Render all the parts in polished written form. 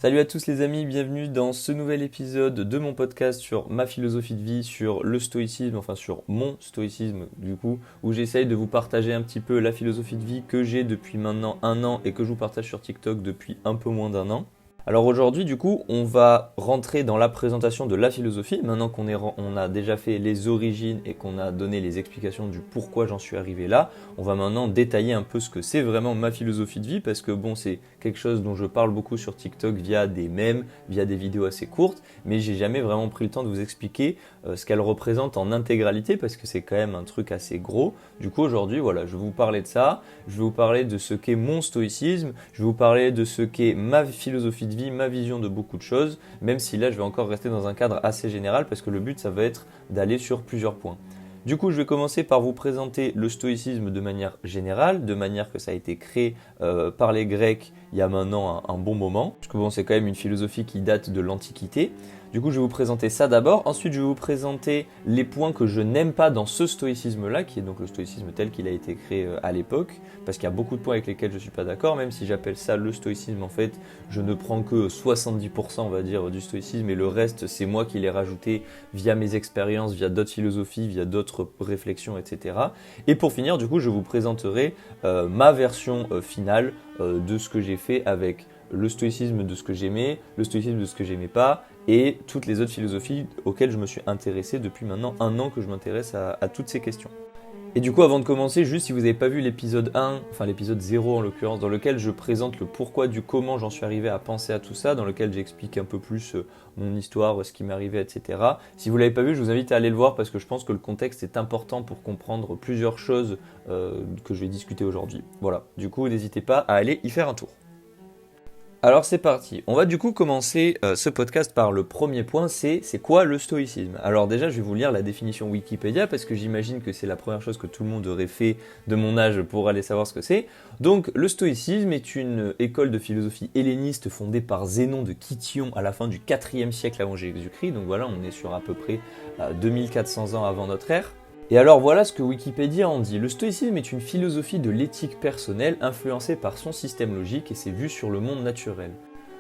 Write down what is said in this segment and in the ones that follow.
Salut à tous les amis, bienvenue dans ce nouvel épisode de mon podcast sur ma philosophie de vie, sur le stoïcisme, enfin sur mon stoïcisme du coup, où j'essaye de vous partager un petit peu la philosophie de vie que j'ai depuis maintenant un an et que je vous partage sur TikTok depuis un peu moins d'un an. Alors aujourd'hui, du coup, on va rentrer dans la présentation de la philosophie. Maintenant on a déjà fait les origines et qu'on a donné les explications du pourquoi j'en suis arrivé là, on va maintenant détailler un peu ce que c'est vraiment ma philosophie de vie parce que bon, c'est quelque chose dont je parle beaucoup sur TikTok via des mèmes, via des vidéos assez courtes, mais j'ai jamais vraiment pris le temps de vous expliquer ce qu'elle représente en intégralité parce que c'est quand même un truc assez gros. Du coup, aujourd'hui, voilà, je vais vous parler de ça, je vais vous parler de ce qu'est mon stoïcisme, je vais vous parler de ce qu'est ma philosophie de vie, ma vision de beaucoup de choses, même si là je vais encore rester dans un cadre assez général parce que le but ça va être d'aller sur plusieurs points. Du coup, je vais commencer par vous présenter le stoïcisme de manière générale, de manière que ça a été créé par les Grecs il y a maintenant un bon moment, parce que bon, c'est quand même une philosophie qui date de l'Antiquité. Du coup, je vais vous présenter ça d'abord. Ensuite, je vais vous présenter les points que je n'aime pas dans ce stoïcisme-là, qui est donc le stoïcisme tel qu'il a été créé à l'époque, parce qu'il y a beaucoup de points avec lesquels je ne suis pas d'accord, même si j'appelle ça le stoïcisme, en fait, je ne prends que 70%, on va dire, du stoïcisme, et le reste, c'est moi qui l'ai rajouté via mes expériences, via d'autres philosophies, via d'autres réflexions, etc. Et pour finir, du coup, je vous présenterai ma version finale de ce que j'ai fait avec le stoïcisme de ce que j'aimais, le stoïcisme de ce que j'aimais pas, et toutes les autres philosophies auxquelles je me suis intéressé depuis maintenant un an que je m'intéresse à toutes ces questions. Et du coup, avant de commencer, juste si vous n'avez pas vu l'épisode 1, enfin l'épisode 0 en l'occurrence, dans lequel je présente le pourquoi du comment j'en suis arrivé à penser à tout ça, dans lequel j'explique un peu plus mon histoire, ce qui m'est arrivé, etc. Si vous ne l'avez pas vu, je vous invite à aller le voir parce que je pense que le contexte est important pour comprendre plusieurs choses que je vais discuter aujourd'hui. Voilà, du coup, n'hésitez pas à aller y faire un tour. Alors c'est parti, on va du coup commencer ce podcast par le premier point, c'est quoi le stoïcisme? Alors déjà je vais vous lire la définition Wikipédia parce que j'imagine que c'est la première chose que tout le monde aurait fait de mon âge pour aller savoir ce que c'est. Donc le stoïcisme est une école de philosophie helléniste fondée par Zénon de Kition à la fin du 4e siècle avant Jésus-Christ, donc voilà on est sur à peu près 2400 ans avant notre ère. Et alors voilà ce que Wikipédia en dit. Le stoïcisme est une philosophie de l'éthique personnelle influencée par son système logique et ses vues sur le monde naturel.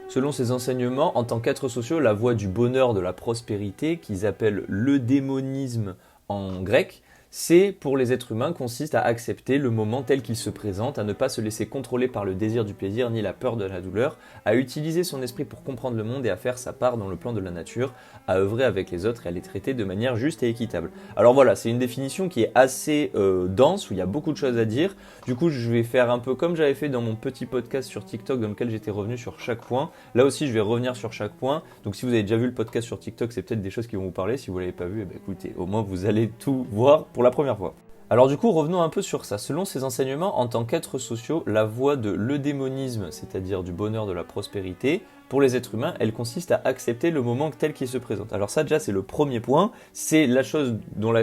Selon ses enseignements, en tant qu'êtres sociaux, la voie du bonheur, de la prospérité, qu'ils appellent l'eudémonisme en grec, c'est pour les êtres humains consiste à accepter le moment tel qu'il se présente, à ne pas se laisser contrôler par le désir du plaisir ni la peur de la douleur, à utiliser son esprit pour comprendre le monde et à faire sa part dans le plan de la nature, à œuvrer avec les autres et à les traiter de manière juste et équitable. Alors voilà, c'est une définition qui est assez dense, où il y a beaucoup de choses à dire. Du coup, je vais faire un peu comme j'avais fait dans mon petit podcast sur TikTok dans lequel j'étais revenu sur chaque point. Là aussi, je vais revenir sur chaque point. Donc si vous avez déjà vu le podcast sur TikTok, c'est peut-être des choses qui vont vous parler. Si vous ne l'avez pas vu, eh bien, écoutez, au moins vous allez tout voir pour la première fois. Alors du coup, revenons un peu sur ça. Selon ces enseignements, en tant qu'êtres sociaux, la voie de l'eudémonisme, c'est-à-dire du bonheur, de la prospérité, pour les êtres humains, elle consiste à accepter le moment tel qu'il se présente. Alors ça déjà, c'est le premier point. C'est la chose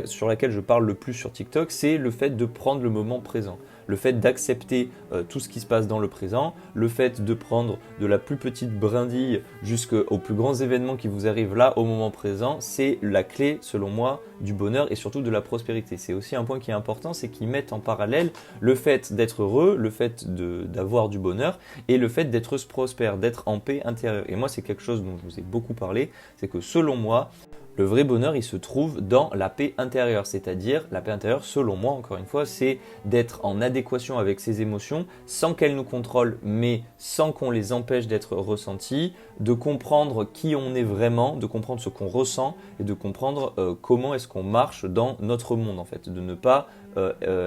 sur laquelle je parle le plus sur TikTok, c'est le fait de prendre le moment présent. Le fait d'accepter tout ce qui se passe dans le présent, le fait de prendre de la plus petite brindille jusqu'aux plus grands événements qui vous arrivent là au moment présent, c'est la clé selon moi du bonheur et surtout de la prospérité. C'est aussi un point qui est important, c'est qu'ils mettent en parallèle le fait d'être heureux, le fait d'avoir du bonheur et le fait d'être prospère, d'être en paix intérieure. Et moi c'est quelque chose dont je vous ai beaucoup parlé, c'est que selon moi, le vrai bonheur, il se trouve dans la paix intérieure, c'est-à-dire la paix intérieure, selon moi, encore une fois, c'est d'être en adéquation avec ses émotions sans qu'elles nous contrôlent, mais sans qu'on les empêche d'être ressenties, de comprendre qui on est vraiment, de comprendre ce qu'on ressent et de comprendre comment est-ce qu'on marche dans notre monde, en fait, de ne pas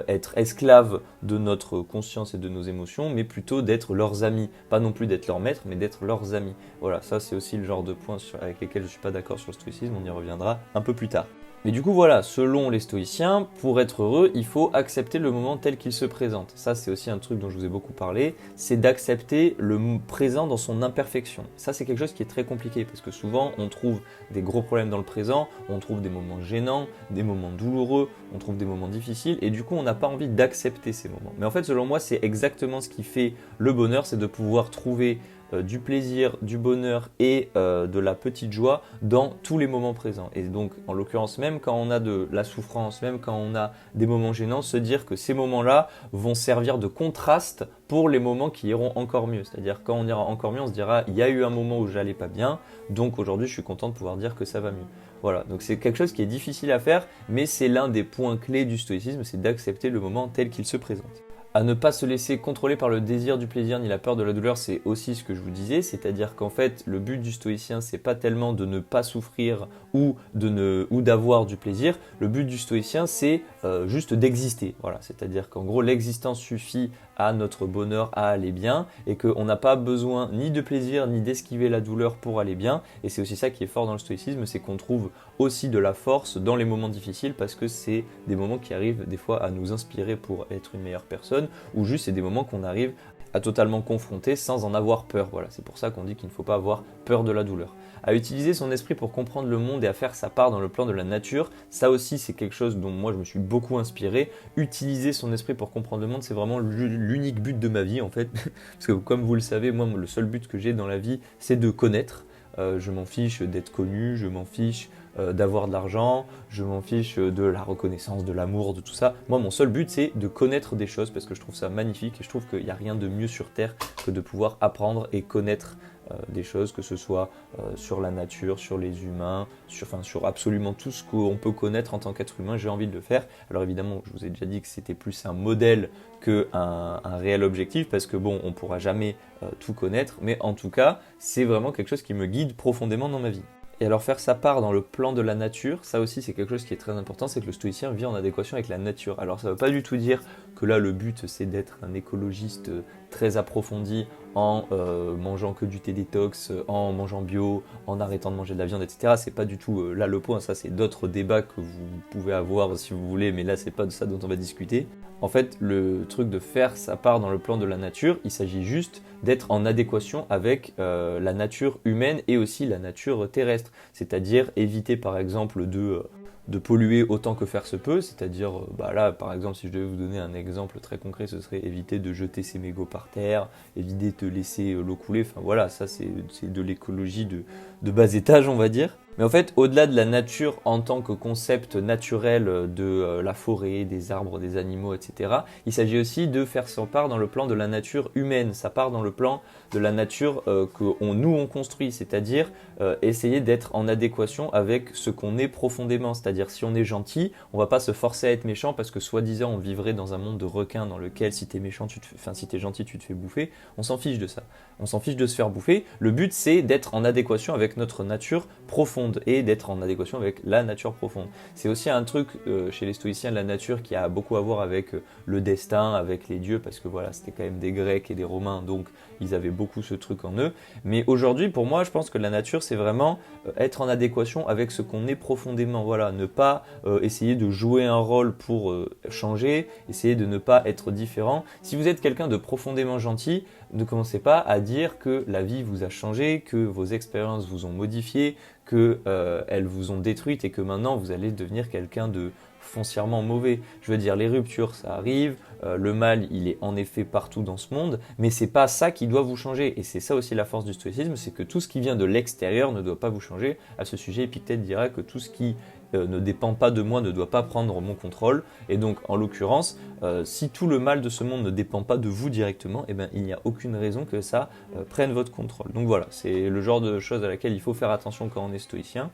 être esclave de notre conscience et de nos émotions, mais plutôt d'être leurs amis, pas non plus d'être leurs maîtres, mais d'être leurs amis. Voilà, ça c'est aussi le genre de points avec lesquels je ne suis pas d'accord sur le stoïcisme, on y reviendra un peu plus tard. Mais du coup voilà, selon les stoïciens, pour être heureux, il faut accepter le moment tel qu'il se présente. Ça c'est aussi un truc dont je vous ai beaucoup parlé, c'est d'accepter le présent dans son imperfection. Ça c'est quelque chose qui est très compliqué parce que souvent on trouve des gros problèmes dans le présent, on trouve des moments gênants, des moments douloureux, on trouve des moments difficiles et du coup on n'a pas envie d'accepter ces moments. Mais en fait selon moi c'est exactement ce qui fait le bonheur, c'est de pouvoir trouver du plaisir, du bonheur et de la petite joie dans tous les moments présents. Et donc, en l'occurrence, même quand on a de la souffrance, même quand on a des moments gênants, se dire que ces moments-là vont servir de contraste pour les moments qui iront encore mieux. C'est-à-dire quand on ira encore mieux, on se dira il y a eu un moment où j'allais pas bien, donc aujourd'hui je suis content de pouvoir dire que ça va mieux. Voilà, donc c'est quelque chose qui est difficile à faire, mais c'est l'un des points clés du stoïcisme, c'est d'accepter le moment tel qu'il se présente. À ne pas se laisser contrôler par le désir du plaisir ni la peur de la douleur, c'est aussi ce que je vous disais, c'est-à-dire qu'en fait, le but du stoïcien, c'est pas tellement de ne pas souffrir ou d'avoir du plaisir. Le but du stoïcien, c'est juste d'exister. Voilà, c'est-à-dire qu'en gros, l'existence suffit à notre bonheur à aller bien et qu'on n'a pas besoin ni de plaisir ni d'esquiver la douleur pour aller bien. Et c'est aussi ça qui est fort dans le stoïcisme, c'est qu'on trouve aussi de la force dans les moments difficiles parce que c'est des moments qui arrivent des fois à nous inspirer pour être une meilleure personne ou juste c'est des moments qu'on arrive à totalement confronter sans en avoir peur. Voilà, c'est pour ça qu'on dit qu'il ne faut pas avoir peur de la douleur. À utiliser son esprit pour comprendre le monde et à faire sa part dans le plan de la nature, ça aussi c'est quelque chose dont moi je me suis beaucoup inspiré. Utiliser son esprit pour comprendre le monde, c'est vraiment l'unique but de ma vie en fait. Parce que comme vous le savez, moi le seul but que j'ai dans la vie, c'est de connaître. Je m'en fiche d'être connu, je m'en fiche d'avoir de l'argent, je m'en fiche de la reconnaissance, de l'amour, de tout ça. Moi, mon seul but, c'est de connaître des choses parce que je trouve ça magnifique et je trouve qu'il n'y a rien de mieux sur Terre que de pouvoir apprendre et connaître des choses, que ce soit sur la nature, sur les humains, sur absolument tout ce qu'on peut connaître en tant qu'être humain. J'ai envie de le faire. Alors évidemment, je vous ai déjà dit que c'était plus un modèle qu'un réel objectif parce que bon, on ne pourra jamais tout connaître, mais en tout cas, c'est vraiment quelque chose qui me guide profondément dans ma vie. Et alors faire sa part dans le plan de la nature, ça aussi c'est quelque chose qui est très important, c'est que le stoïcien vit en adéquation avec la nature. Alors ça ne veut pas du tout dire que là le but c'est d'être un écologiste très approfondi en mangeant que du thé détox, en mangeant bio, en arrêtant de manger de la viande, etc. C'est pas du tout là le point, ça c'est d'autres débats que vous pouvez avoir si vous voulez, mais là c'est pas de ça dont on va discuter. En fait, le truc de faire sa part dans le plan de la nature, il s'agit juste d'être en adéquation avec la nature humaine et aussi la nature terrestre. C'est-à-dire éviter par exemple de polluer autant que faire se peut, c'est-à-dire là par exemple si je devais vous donner un exemple très concret, ce serait éviter de jeter ses mégots par terre, éviter de laisser l'eau couler, enfin voilà, ça c'est de l'écologie de bas étage on va dire. Mais en fait, au-delà de la nature en tant que concept naturel de la forêt, des arbres, des animaux, etc., il s'agit aussi de faire sa part dans le plan de la nature humaine, sa part dans le plan de la nature que nous on construit, c'est-à-dire essayer d'être en adéquation avec ce qu'on est profondément, c'est-à-dire si on est gentil, on va pas se forcer à être méchant parce que soi-disant on vivrait dans un monde de requins dans lequel si t'es méchant, si t'es gentil, tu te fais bouffer, on s'en fiche de ça. On s'en fiche de se faire bouffer. Le but c'est d'être en adéquation avec notre nature profonde et d'être en adéquation avec la nature profonde. C'est aussi un truc chez les stoïciens de la nature qui a beaucoup à voir avec le destin, avec les dieux, parce que voilà, c'était quand même des Grecs et des Romains, donc ils avaient beaucoup ce truc en eux. Mais aujourd'hui, pour moi, je pense que la nature, c'est vraiment être en adéquation avec ce qu'on est profondément. Voilà, ne pas essayer de jouer un rôle pour changer, essayer de ne pas être différent. Si vous êtes quelqu'un de profondément gentil, ne commencez pas à dire que la vie vous a changé, que vos expériences vous ont modifié, qu'elles vous ont détruite et que maintenant vous allez devenir quelqu'un de foncièrement mauvais. Je veux dire, les ruptures, ça arrive, le mal, il est en effet partout dans ce monde, mais c'est pas ça qui doit vous changer. Et c'est ça aussi la force du stoïcisme, c'est que tout ce qui vient de l'extérieur ne doit pas vous changer. À ce sujet, Épictète dira que tout ce qui ne dépend pas de moi ne doit pas prendre mon contrôle. Et donc, en l'occurrence, si tout le mal de ce monde ne dépend pas de vous directement, eh ben, il n'y a aucune raison que ça prenne votre contrôle. Donc voilà, c'est le genre de choses à laquelle il faut faire attention quand on est stoïcien.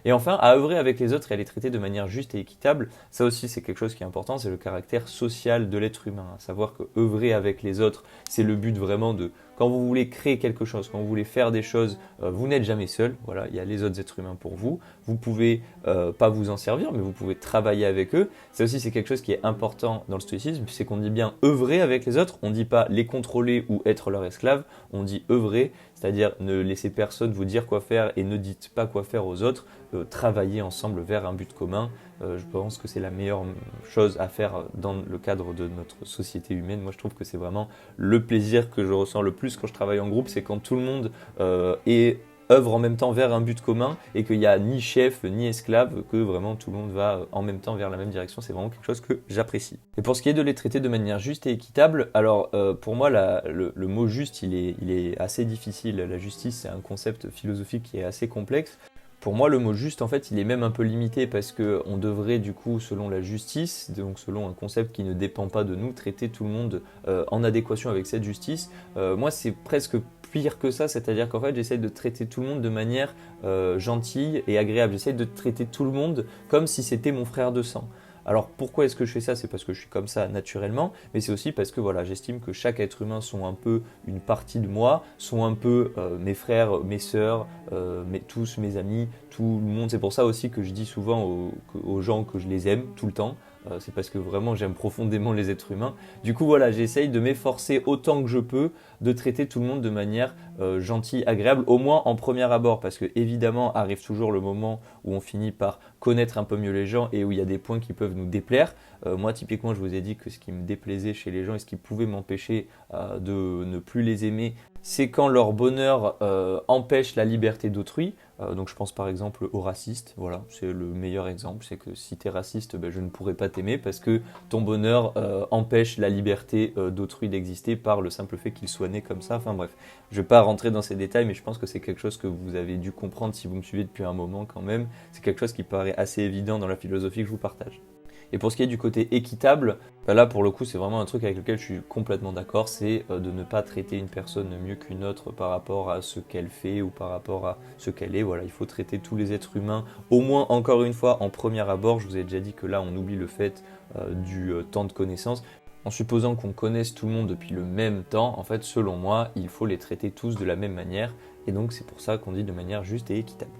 Et enfin, à œuvrer avec les autres et à les traiter de manière juste et équitable, ça aussi c'est quelque chose qui est important, c'est le caractère social de l'être humain. À savoir que œuvrer avec les autres, c'est le but vraiment de, quand vous voulez créer quelque chose, quand vous voulez faire des choses, vous n'êtes jamais seul. Voilà, il y a les autres êtres humains pour vous. Vous pouvez pas vous en servir, mais vous pouvez travailler avec eux. Ça aussi c'est quelque chose qui est important dans le stoïcisme, c'est qu'on dit bien œuvrer avec les autres, on ne dit pas les contrôler ou être leur esclave, on dit œuvrer, c'est-à-dire ne laissez personne vous dire quoi faire et ne dites pas quoi faire aux autres, travailler ensemble vers un but commun. Je pense que c'est la meilleure chose à faire dans le cadre de notre société humaine. Moi je trouve que c'est vraiment le plaisir que je ressens le plus quand je travaille en groupe, c'est quand tout le monde est œuvrent en même temps vers un but commun et qu'il n'y a ni chef ni esclave, que vraiment tout le monde va en même temps vers la même direction. C'est vraiment quelque chose que j'apprécie. Et pour ce qui est de les traiter de manière juste et équitable, alors pour moi le mot juste il est assez difficile. La justice c'est un concept philosophique qui est assez complexe. Pour moi, le mot juste, en fait, il est même un peu limité parce qu'on devrait, du coup, selon la justice, donc selon un concept qui ne dépend pas de nous, traiter tout le monde en adéquation avec cette justice. Moi, c'est presque pire que ça, c'est-à-dire qu'en fait, j'essaie de traiter tout le monde de manière gentille et agréable. J'essaie de traiter tout le monde comme si c'était mon frère de sang. Alors pourquoi est-ce que je fais ça? C'est parce que je suis comme ça naturellement, mais c'est aussi parce que voilà, j'estime que chaque être humain sont un peu une partie de moi, sont un peu mes frères, mes sœurs, tous mes amis, tout le monde. C'est pour ça aussi que je dis souvent aux gens que je les aime tout le temps. C'est parce que vraiment j'aime profondément les êtres humains. Du coup voilà, j'essaye de m'efforcer autant que je peux de traiter tout le monde de manière gentille, agréable, au moins en premier abord, parce que évidemment arrive toujours le moment où on finit par connaître un peu mieux les gens et où il y a des points qui peuvent nous déplaire. Moi typiquement je vous ai dit que ce qui me déplaisait chez les gens et ce qui pouvait m'empêcher de ne plus les aimer, c'est quand leur bonheur empêche la liberté d'autrui. Donc je pense par exemple aux racistes, voilà, c'est le meilleur exemple, c'est que si tu es raciste, ben, je ne pourrais pas t'aimer parce que ton bonheur empêche la liberté d'autrui d'exister par le simple fait qu'il soit né comme ça, enfin bref. Je ne vais pas rentrer dans ces détails, mais je pense que c'est quelque chose que vous avez dû comprendre si vous me suivez depuis un moment quand même, c'est quelque chose qui paraît assez évident dans la philosophie que je vous partage. Et pour ce qui est du côté équitable, bah là pour le coup c'est vraiment un truc avec lequel je suis complètement d'accord, c'est de ne pas traiter une personne mieux qu'une autre par rapport à ce qu'elle fait ou par rapport à ce qu'elle est. Voilà, il faut traiter tous les êtres humains, au moins encore une fois en premier abord. Je vous ai déjà dit que là on oublie le fait du temps de connaissance. En supposant qu'on connaisse tout le monde depuis le même temps, en fait selon moi il faut les traiter tous de la même manière et donc c'est pour ça qu'on dit de manière juste et équitable.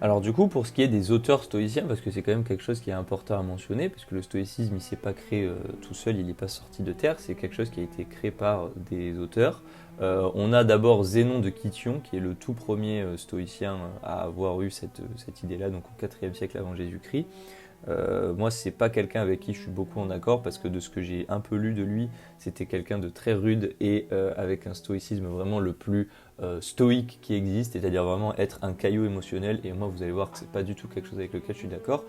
Alors du coup, pour ce qui est des auteurs stoïciens, parce que c'est quand même quelque chose qui est important à mentionner, parce que le stoïcisme, il ne s'est pas créé tout seul, il n'est pas sorti de terre, c'est quelque chose qui a été créé par des auteurs. On a d'abord Zénon de Kition, qui est le tout premier stoïcien à avoir eu cette idée-là, donc au IVe siècle avant Jésus-Christ. Moi, c'est pas quelqu'un avec qui je suis beaucoup en accord parce que de ce que j'ai un peu lu de lui, c'était quelqu'un de très rude et avec un stoïcisme vraiment le plus stoïque qui existe, c'est-à-dire vraiment être un caillou émotionnel. Et moi, vous allez voir que c'est pas du tout quelque chose avec lequel je suis d'accord.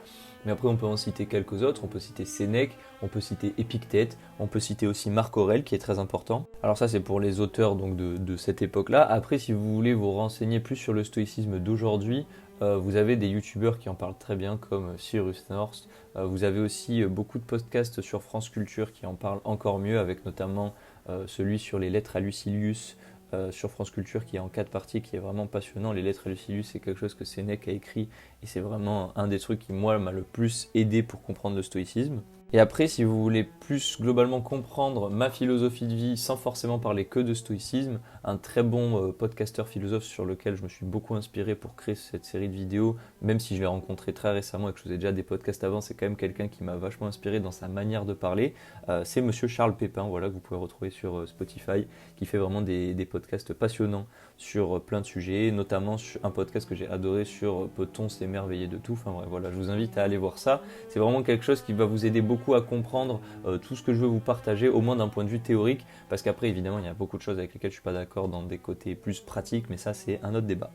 Mais après, on peut en citer quelques autres. On peut citer Sénèque, on peut citer Épictète, on peut citer aussi Marc Aurèle qui est très important. Alors ça, c'est pour les auteurs donc de cette époque-là. Après, si vous voulez vous renseigner plus sur le stoïcisme d'aujourd'hui, vous avez des youtubeurs qui en parlent très bien comme Cyrus North. Vous avez aussi beaucoup de podcasts sur France Culture qui en parlent encore mieux, avec notamment celui sur les lettres à Lucilius sur France Culture qui est en 4 parties, qui est vraiment passionnant. Les lettres à Lucilius, c'est quelque chose que Sénèque a écrit et c'est vraiment un des trucs qui moi m'a le plus aidé pour comprendre le stoïcisme. Et après, si vous voulez plus globalement comprendre ma philosophie de vie sans forcément parler que de stoïcisme, un très bon podcasteur philosophe sur lequel je me suis beaucoup inspiré pour créer cette série de vidéos, même si je l'ai rencontré très récemment et que je faisais déjà des podcasts avant, c'est quand même quelqu'un qui m'a vachement inspiré dans sa manière de parler. C'est Monsieur Charles Pépin, voilà, que vous pouvez retrouver sur Spotify, qui fait vraiment des podcasts passionnants sur plein de sujets, notamment sur un podcast que j'ai adoré sur peut-on s'émerveiller de tout. Enfin bref, voilà, je vous invite à aller voir ça. C'est vraiment quelque chose qui va vous aider beaucoup à comprendre tout ce que je veux vous partager, au moins d'un point de vue théorique, parce qu'après évidemment il y a beaucoup de choses avec lesquelles je suis pas d'accord dans des côtés plus pratiques, mais ça c'est un autre débat.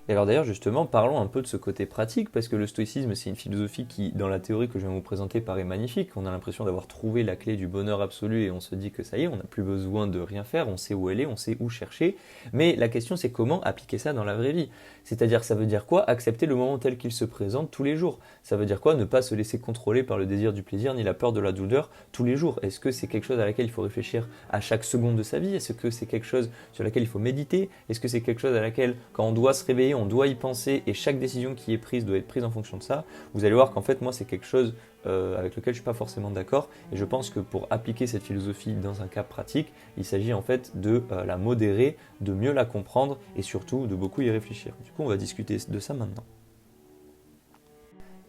Et alors d'ailleurs justement parlons un peu de ce côté pratique parce que le stoïcisme c'est une philosophie qui dans la théorie que je viens de vous présenter paraît magnifique, on a l'impression d'avoir trouvé la clé du bonheur absolu et on se dit que ça y est, on n'a plus besoin de rien faire, on sait où elle est, on sait où chercher, mais la question c'est comment appliquer ça dans la vraie vie, c'est-à-dire ça veut dire quoi accepter le moment tel qu'il se présente tous les jours, ça veut dire quoi ne pas se laisser contrôler par le désir du plaisir ni la peur de la douleur tous les jours, est-ce que c'est quelque chose à laquelle il faut réfléchir à chaque seconde de sa vie, est-ce que c'est quelque chose sur laquelle il faut méditer, est-ce que c'est quelque chose à laquelle quand on doit se réveiller on doit y penser et chaque décision qui est prise doit être prise en fonction de ça. Vous allez voir qu'en fait moi c'est quelque chose avec lequel je ne suis pas forcément d'accord et je pense que pour appliquer cette philosophie dans un cas pratique, il s'agit en fait de la modérer, de mieux la comprendre et surtout de beaucoup y réfléchir. Du coup on va discuter de ça maintenant.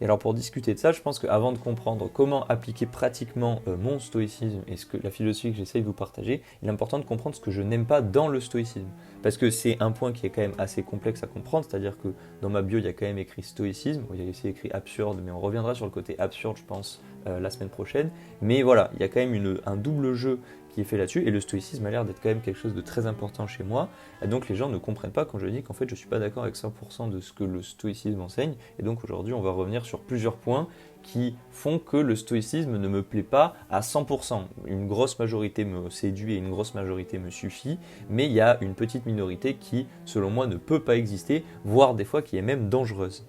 Et alors pour discuter de ça, je pense qu'avant de comprendre comment appliquer pratiquement mon stoïcisme et la philosophie que j'essaye de vous partager, il est important de comprendre ce que je n'aime pas dans le stoïcisme. Parce que c'est un point qui est quand même assez complexe à comprendre, c'est-à-dire que dans ma bio, il y a quand même écrit stoïcisme, il y a aussi écrit absurde, mais on reviendra sur le côté absurde, je pense, la semaine prochaine. Mais voilà, il y a quand même un double jeu qui est fait là-dessus, et le stoïcisme a l'air d'être quand même quelque chose de très important chez moi, et donc les gens ne comprennent pas quand je dis qu'en fait je ne suis pas d'accord avec 100% de ce que le stoïcisme enseigne, et donc aujourd'hui on va revenir sur plusieurs points qui font que le stoïcisme ne me plaît pas à 100%. Une grosse majorité me séduit et une grosse majorité me suffit, mais il y a une petite minorité qui, selon moi, ne peut pas exister, voire des fois qui est même dangereuse.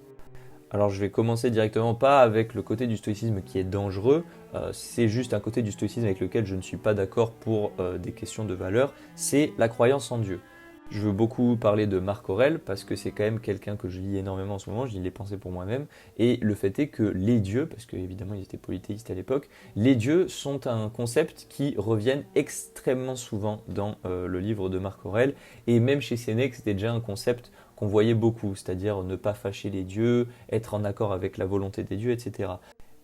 Alors je vais commencer directement pas avec le côté du stoïcisme qui est dangereux, c'est juste un côté du stoïcisme avec lequel je ne suis pas d'accord pour des questions de valeur, c'est la croyance en Dieu. Je veux beaucoup parler de Marc Aurèle parce que c'est quand même quelqu'un que je lis énormément en ce moment, je lis les pensées pour moi-même, et le fait est que les dieux, parce qu'évidemment ils étaient polythéistes à l'époque, les dieux sont un concept qui reviennent extrêmement souvent dans le livre de Marc Aurèle, et même chez Sénèque c'était déjà un concept qu'on voyait beaucoup, c'est-à-dire ne pas fâcher les dieux, être en accord avec la volonté des dieux, etc.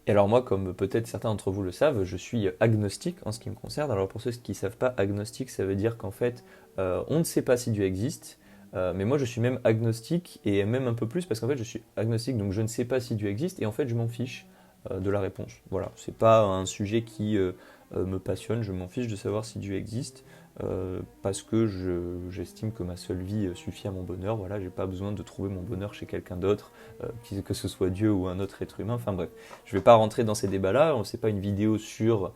Et alors moi, comme peut-être certains d'entre vous le savent, je suis agnostique en ce qui me concerne. Alors pour ceux qui ne savent pas, agnostique, ça veut dire qu'en fait, on ne sait pas si Dieu existe, mais moi je suis même agnostique, et même un peu plus, parce qu'en fait je suis agnostique, donc je ne sais pas si Dieu existe, et en fait je m'en fiche de la réponse. Voilà, c'est pas un sujet qui me passionne, je m'en fiche de savoir si Dieu existe, parce que j'estime que ma seule vie suffit à mon bonheur. Voilà, j'ai pas besoin de trouver mon bonheur chez quelqu'un d'autre, que ce soit Dieu ou un autre être humain. Enfin bref, je vais pas rentrer dans ces débats-là. C'est pas une vidéo sur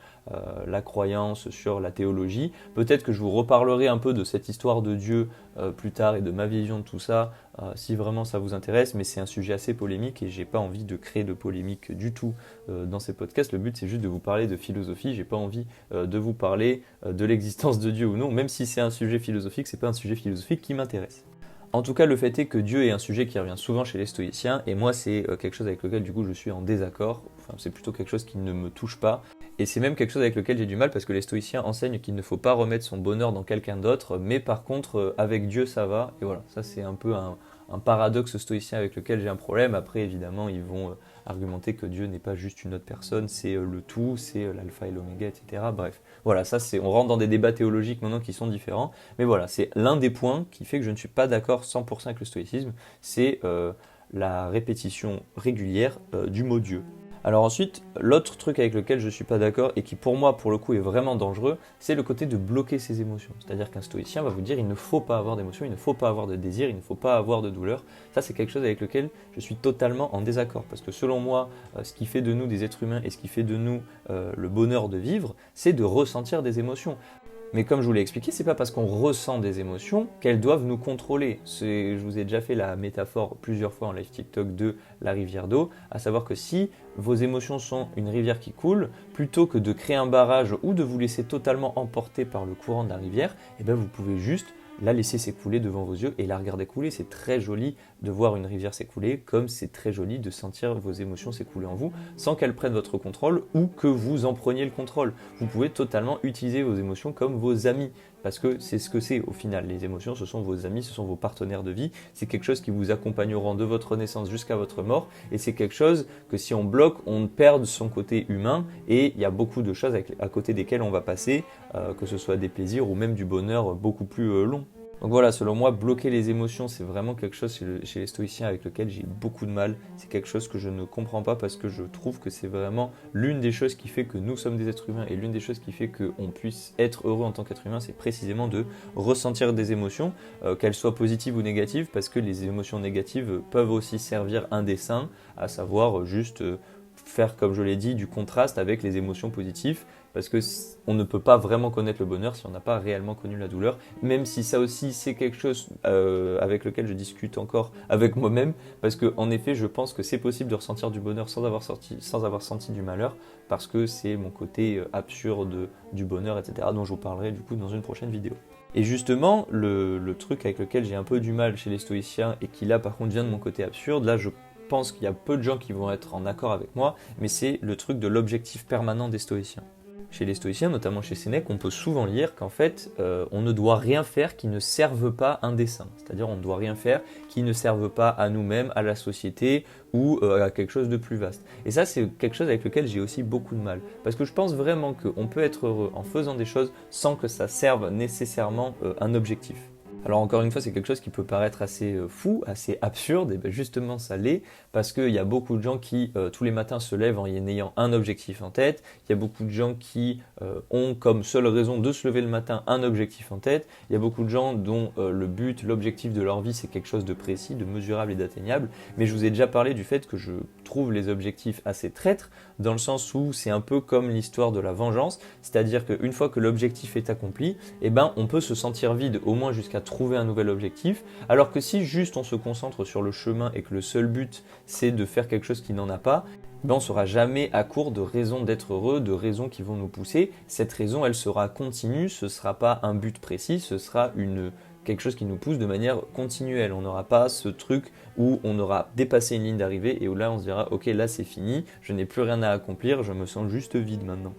la croyance, sur la théologie. Peut-être que je vous reparlerai un peu de cette histoire de Dieu plus tard et de ma vision de tout ça, si vraiment ça vous intéresse. Mais c'est un sujet assez polémique et j'ai pas envie de créer de polémique du tout dans ces podcasts. Le but c'est juste de vous parler de philosophie. J'ai pas envie de vous parler de l'existence de Dieu ou non, même si c'est un sujet philosophique, c'est pas un sujet philosophique qui m'intéresse. En tout cas, le fait est que Dieu est un sujet qui revient souvent chez les stoïciens, et moi c'est quelque chose avec lequel du coup je suis en désaccord, enfin c'est plutôt quelque chose qui ne me touche pas, et c'est même quelque chose avec lequel j'ai du mal parce que les stoïciens enseignent qu'il ne faut pas remettre son bonheur dans quelqu'un d'autre, mais par contre avec Dieu ça va, et voilà, ça c'est un peu un paradoxe stoïcien avec lequel j'ai un problème. Après évidemment ils vont argumenter que Dieu n'est pas juste une autre personne, c'est le tout, c'est l'alpha et l'oméga, etc. Bref, voilà, ça c'est, on rentre dans des débats théologiques maintenant qui sont différents, mais voilà, c'est l'un des points qui fait que je ne suis pas d'accord 100% avec le stoïcisme, c'est la répétition régulière du mot Dieu. Alors ensuite, l'autre truc avec lequel je ne suis pas d'accord et qui pour moi pour le coup est vraiment dangereux, c'est le côté de bloquer ses émotions. C'est-à-dire qu'un stoïcien va vous dire il ne faut pas avoir d'émotions, il ne faut pas avoir de désir, il ne faut pas avoir de douleur. Ça c'est quelque chose avec lequel je suis totalement en désaccord. Parce que selon moi, ce qui fait de nous des êtres humains et ce qui fait de nous le bonheur de vivre, c'est de ressentir des émotions. Mais comme je vous l'ai expliqué, c'est pas parce qu'on ressent des émotions qu'elles doivent nous contrôler. Je vous ai déjà fait la métaphore plusieurs fois en live TikTok de la rivière d'eau, à savoir que si vos émotions sont une rivière qui coule, plutôt que de créer un barrage ou de vous laisser totalement emporter par le courant de la rivière, eh bien vous pouvez juste la laisser s'écouler devant vos yeux et la regarder couler. C'est très joli de voir une rivière s'écouler, comme c'est très joli de sentir vos émotions s'écouler en vous, sans qu'elles prennent votre contrôle ou que vous en preniez le contrôle. Vous pouvez totalement utiliser vos émotions comme vos amis, parce que c'est ce que c'est au final. Les émotions, ce sont vos amis, ce sont vos partenaires de vie, c'est quelque chose qui vous accompagneront de votre naissance jusqu'à votre mort, et c'est quelque chose que si on bloque, on perd son côté humain, et il y a beaucoup de choses à côté desquelles on va passer, que ce soit des plaisirs ou même du bonheur beaucoup plus long. Donc voilà, selon moi, bloquer les émotions, c'est vraiment quelque chose chez les stoïciens avec lequel j'ai beaucoup de mal. C'est quelque chose que je ne comprends pas parce que je trouve que c'est vraiment l'une des choses qui fait que nous sommes des êtres humains et l'une des choses qui fait qu'on puisse être heureux en tant qu'être humain, c'est précisément de ressentir des émotions, qu'elles soient positives ou négatives, parce que les émotions négatives peuvent aussi servir un dessein, à savoir juste faire, comme je l'ai dit, du contraste avec les émotions positives, parce que on ne peut pas vraiment connaître le bonheur si on n'a pas réellement connu la douleur, même si ça aussi c'est quelque chose avec lequel je discute encore avec moi-même, parce que en effet je pense que c'est possible de ressentir du bonheur sans avoir senti du malheur, parce que c'est mon côté absurde du bonheur, etc., dont je vous parlerai du coup dans une prochaine vidéo. Et justement, le truc avec lequel j'ai un peu du mal chez les stoïciens, et qui là par contre vient de mon côté absurde, là je pense qu'il y a peu de gens qui vont être en accord avec moi, mais c'est le truc de l'objectif permanent des stoïciens. Chez les stoïciens, notamment chez Sénèque, on peut souvent lire qu'en fait, on ne doit rien faire qui ne serve pas un dessein. C'est-à-dire, on ne doit rien faire qui ne serve pas à nous-mêmes, à la société ou à quelque chose de plus vaste. Et ça, c'est quelque chose avec lequel j'ai aussi beaucoup de mal. Parce que je pense vraiment qu'on peut être heureux en faisant des choses sans que ça serve nécessairement un objectif. Alors encore une fois, c'est quelque chose qui peut paraître assez fou, assez absurde, et bien justement ça l'est, parce qu'il y a beaucoup de gens qui tous les matins se lèvent en ayant un objectif en tête, il y a beaucoup de gens qui ont comme seule raison de se lever le matin un objectif en tête, il y a beaucoup de gens dont le but, l'objectif de leur vie c'est quelque chose de précis, de mesurable et d'atteignable, mais je vous ai déjà parlé du fait que je trouve les objectifs assez traîtres, dans le sens où c'est un peu comme l'histoire de la vengeance, c'est-à-dire qu'une fois que l'objectif est accompli, eh ben, on peut se sentir vide au moins jusqu'à trouver un nouvel objectif, alors que si juste on se concentre sur le chemin et que le seul but c'est de faire quelque chose qui n'en a pas, ben on ne sera jamais à court de raisons d'être heureux, de raisons qui vont nous pousser. Cette raison, elle sera continue, ce ne sera pas un but précis, ce sera quelque chose qui nous pousse de manière continuelle. On n'aura pas ce truc où on aura dépassé une ligne d'arrivée et où là on se dira ok là c'est fini, je n'ai plus rien à accomplir, je me sens juste vide maintenant.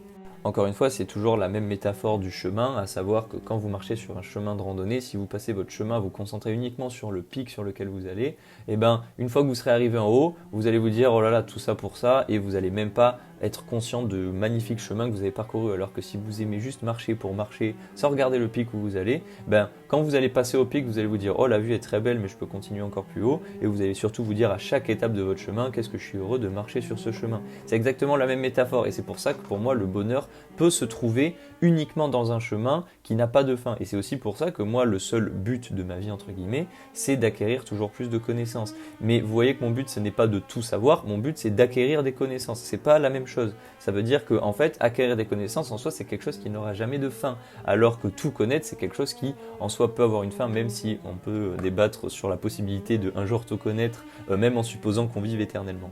Encore une fois, c'est toujours la même métaphore du chemin, à savoir que quand vous marchez sur un chemin de randonnée, si vous passez votre chemin, vous concentrez uniquement sur le pic sur lequel vous allez, et ben une fois que vous serez arrivé en haut, vous allez vous dire oh là là tout ça pour ça, et vous n'allez même pas être conscient de magnifiques chemins que vous avez parcourus. Alors que si vous aimez juste marcher pour marcher, sans regarder le pic où vous allez, ben quand vous allez passer au pic, vous allez vous dire oh la vue est très belle, mais je peux continuer encore plus haut, et vous allez surtout vous dire à chaque étape de votre chemin qu'est-ce que je suis heureux de marcher sur ce chemin. C'est exactement la même métaphore, et c'est pour ça que pour moi le bonheur peut se trouver uniquement dans un chemin qui n'a pas de fin. Et c'est aussi pour ça que moi, le seul but de ma vie, entre guillemets, c'est d'acquérir toujours plus de connaissances. Mais vous voyez que mon but, ce n'est pas de tout savoir, mon but, c'est d'acquérir des connaissances. C'est pas la même chose. Ça veut dire qu'en fait, acquérir des connaissances, en soi, c'est quelque chose qui n'aura jamais de fin. Alors que tout connaître, c'est quelque chose qui, en soi, peut avoir une fin, même si on peut débattre sur la possibilité de un jour tout connaître, même en supposant qu'on vive éternellement.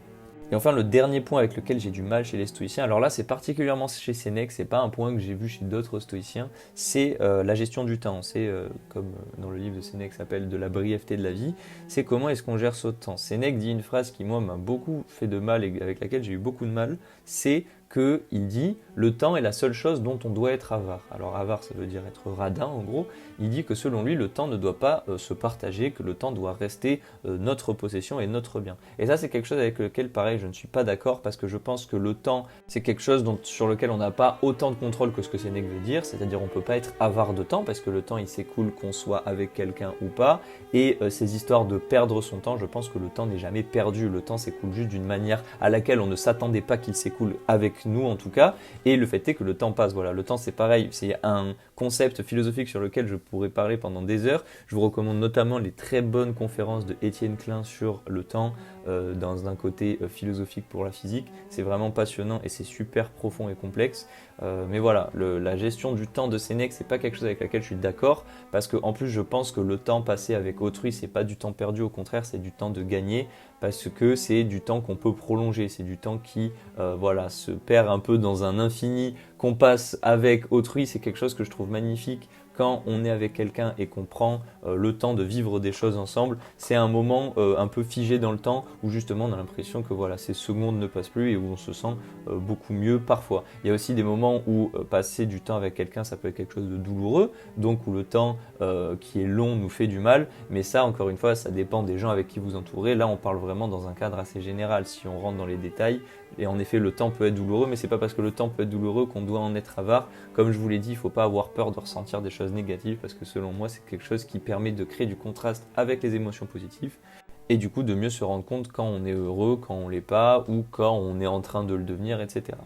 Et enfin, le dernier point avec lequel j'ai du mal chez les stoïciens, alors là c'est particulièrement chez Sénèque, c'est pas un point que j'ai vu chez d'autres stoïciens, c'est la gestion du temps. C'est comme dans le livre de Sénèque s'appelle de la brièveté de la vie, c'est comment est-ce qu'on gère ce temps. Sénèque dit une phrase qui moi m'a beaucoup fait de mal et avec laquelle j'ai eu beaucoup de mal, c'est qu'il dit « le temps est la seule chose dont on doit être avare ». Alors avare, ça veut dire être radin en gros. Il dit que selon lui, le temps ne doit pas se partager, que le temps doit rester notre possession et notre bien. Et ça, c'est quelque chose avec lequel, pareil, je ne suis pas d'accord parce que je pense que le temps, c'est quelque chose sur lequel on n'a pas autant de contrôle que ce que Sénèque veut dire. C'est-à-dire on ne peut pas être avare de temps parce que le temps, il s'écoule qu'on soit avec quelqu'un ou pas. Et ces histoires de perdre son temps, je pense que le temps n'est jamais perdu. Le temps s'écoule juste d'une manière à laquelle on ne s'attendait pas qu'il s'écoule avec nous en tout cas, et le fait est que le temps passe. Voilà, le temps c'est pareil, c'est un concept philosophique sur lequel je pourrais parler pendant des heures. Je vous recommande notamment les très bonnes conférences de Étienne Klein sur le temps, dans un côté philosophique pour la physique. C'est vraiment passionnant et c'est super profond et complexe. Mais voilà, la gestion du temps de Sénèque, c'est pas quelque chose avec laquelle je suis d'accord, parce que en plus je pense que le temps passé avec autrui, c'est pas du temps perdu, au contraire, c'est du temps de gagner, parce que c'est du temps qu'on peut prolonger, c'est du temps qui voilà, se perd un peu dans un infini qu'on passe avec autrui. C'est quelque chose que je trouve magnifique quand on est avec quelqu'un et qu'on prend le temps de vivre des choses ensemble. C'est un moment un peu figé dans le temps où justement on a l'impression que voilà, ces secondes ne passent plus et où on se sent beaucoup mieux parfois. Il y a aussi des moments où passer du temps avec quelqu'un, ça peut être quelque chose de douloureux, donc où le temps qui est long nous fait du mal, mais ça encore une fois, ça dépend des gens avec qui vous entourez. Là on parle vraiment dans un cadre assez général. Si on rentre dans les détails, et en effet le temps peut être douloureux, mais c'est pas parce que le temps peut être douloureux qu'on doit en être avare. Comme je vous l'ai dit, il ne faut pas avoir peur de ressentir des choses négatives, parce que selon moi c'est quelque chose qui permet de créer du contraste avec les émotions positives, et du coup de mieux se rendre compte quand on est heureux, quand on l'est pas, ou quand on est en train de le devenir, etc.